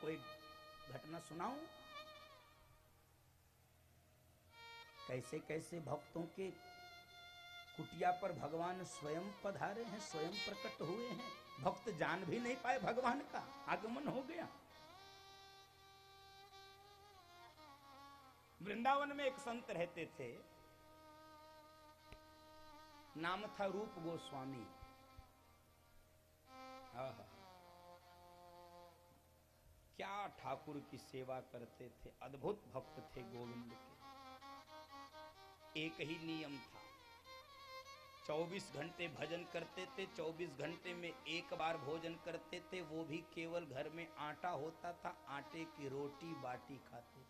आपको एक घटना सुनाऊं, कैसे कैसे भक्तों के कुटिया पर भगवान स्वयं पधारे हैं, स्वयं प्रकट हुए हैं। भक्त जान भी नहीं पाए भगवान का आगमन हो गया। वृंदावन में एक संत रहते थे, नाम था रूप गोस्वामी। क्या ठाकुर की सेवा करते थे, अद्भुत भक्त थे गोविंद के। एक ही नियम था, 24 घंटे भजन करते थे, 24 घंटे में एक बार भोजन करते थे, वो भी केवल घर में आटा होता था, आटे की रोटी बाटी खाते थे।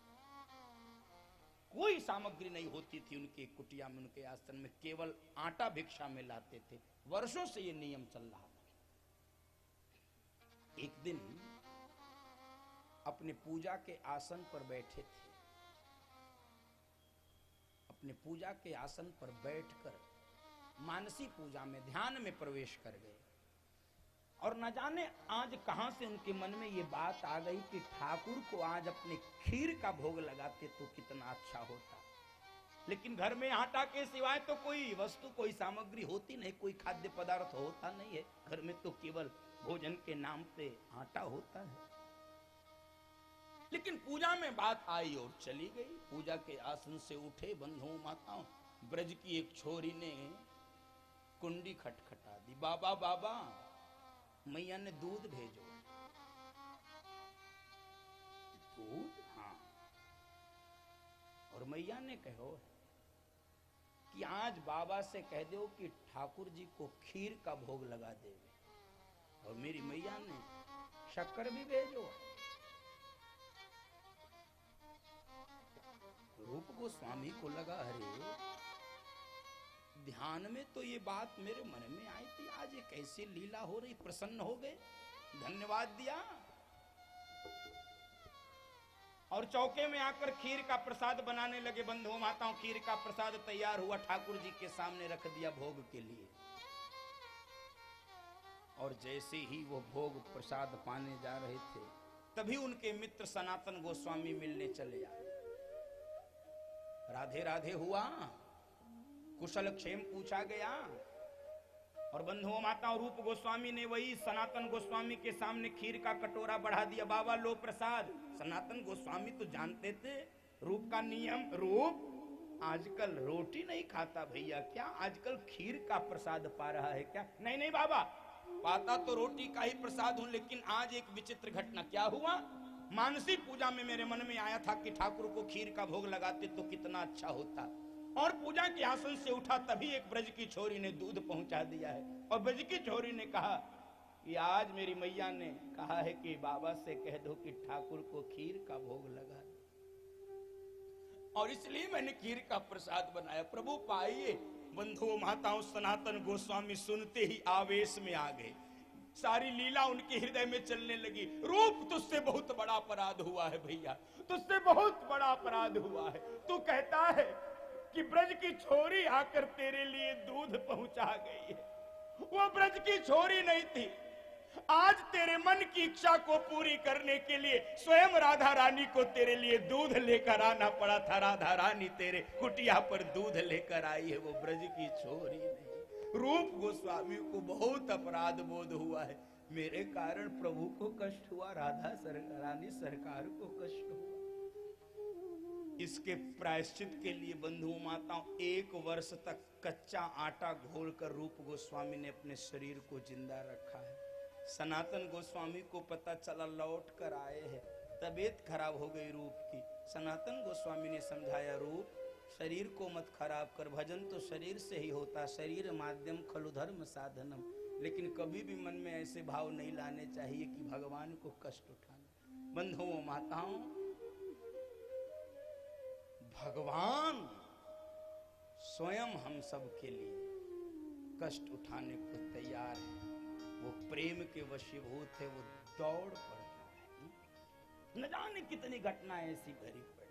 कोई सामग्री नहीं होती थी उनके कुटिया में, उनके आश्रम में, केवल आटा भिक्षा में लाते थे। वर्षों से ये नियम चल रहा था। एक दिन अपने पूजा के आसन पर बैठे थे, अपने पूजा के आसन पर बैठकर मानसी पूजा में ध्यान में प्रवेश कर गए। और न जाने आज कहां से उनके मन में ये बात आ गई कि ठाकुर को आज अपने खीर का भोग लगाते तो कितना अच्छा होता। लेकिन घर में आटा के सिवाय तो कोई वस्तु, कोई सामग्री होती नहीं, कोई खाद्य पदार्थ होता नहीं है। घर में तो केवल भोजन के नाम पे आटा होता है। लेकिन पूजा में बात आई और चली गई। पूजा के आसन से उठे बंधुओं माताओं, ब्रज की एक छोरी ने कुंडी खटखटा दी। बाबा बाबा, मैया ने दूध भेजो। दूध? हाँ। और मैया ने कहो कि आज बाबा से कह दो कि ठाकुर जी को खीर का भोग लगा देवे। और मेरी मैया ने शक्कर भी भेजो। रूप गोस्वामी को लगा, अरे ध्यान में तो ये बात मेरे मन में आई थी, आज ये कैसी लीला हो रही। प्रसन्न हो गए, धन्यवाद दिया और चौके में आकर खीर का प्रसाद बनाने लगे। बंधुओं माताओं, खीर का प्रसाद तैयार हुआ, ठाकुर जी के सामने रख दिया भोग के लिए। और जैसे ही वो भोग प्रसाद पाने जा रहे थे, तभी उनके मित्र सनातन गोस्वामी मिलने चले आए। राधे राधे हुआ, कुशल क्षेम पूछा गया। और बंधुओं माताओं, रूप गोस्वामी ने वही सनातन गोस्वामी के सामने खीर का कटोरा बढ़ा दिया। बाबा लो प्रसाद। सनातन गोस्वामी तो जानते थे रूप का नियम। रूप आजकल रोटी नहीं खाता भैया, क्या आजकल खीर का प्रसाद पा रहा है क्या? नहीं नहीं बाबा, पाता तो रोटी का ही प्रसाद हूं, लेकिन आज एक विचित्र घटना। क्या हुआ? मानसी पूजा में मेरे मन में आया था कि ठाकुर को खीर का भोग लगाते तो कितना अच्छा होता। और पूजा के आसन से उठा, तभी एक ब्रज की छोरी ने दूध पहुंचा दिया है। और ब्रज की छोरी ने कहा कि आज मेरी मैया ने कहा है कि बाबा से कह दो कि ठाकुर को खीर का भोग लगा दे, और इसलिए मैंने खीर का प्रसाद बनाया। प्रभु पाइए। बंधुओं माताओं, सनातन गोस्वामी सुनते ही आवेश में आ गए। सारी लीला उनके हृदय में चलने लगी। रूप, तुझसे बहुत बड़ा अपराध हुआ है भैया, तुझसे बहुत बड़ा अपराध हुआ है। तू कहता है कि ब्रज की छोरी आकर तेरे लिए दूध पहुंचा गई है। वो ब्रज की छोरी नहीं थी। आज तेरे मन की इच्छा को पूरी करने के लिए स्वयं राधा रानी को तेरे लिए दूध लेकर आना पड़ा था। राधा रानी तेरे कुटिया पर दूध लेकर आई है, वो ब्रज की छोरी नहीं। रूप गोस्वामी को बहुत अपराध बोध हुआ है। मेरे कारण प्रभु को कष्ट हुआ, राधा रानी सरकार को कष्ट हुआ। इसके प्रायश्चित के लिए बंधुओं माताओं, 1 वर्ष तक कच्चा आटा घोलकर रूप गोस्वामी ने अपने शरीर को जिंदा रखा है। सनातन गोस्वामी को पता चला, लौट कर आए हैं, तबीयत खराब हो गई रूप की। सनातन गोस्वामी ने समझाया, रूप शरीर को मत खराब कर, भजन तो शरीर से ही होता, शरीर माध्यम खलु धर्म साधनम। लेकिन कभी भी मन में ऐसे भाव नहीं लाने चाहिए कि भगवान को कष्ट उठाना। बंधुओं माताओं, भगवान स्वयं हम सब के लिए कष्ट उठाने को तैयार है। वो प्रेम के वशीभूत है, वो दौड़ पड़ता है। न जाने कितनी घटनाएं ऐसी भरी पड़ी।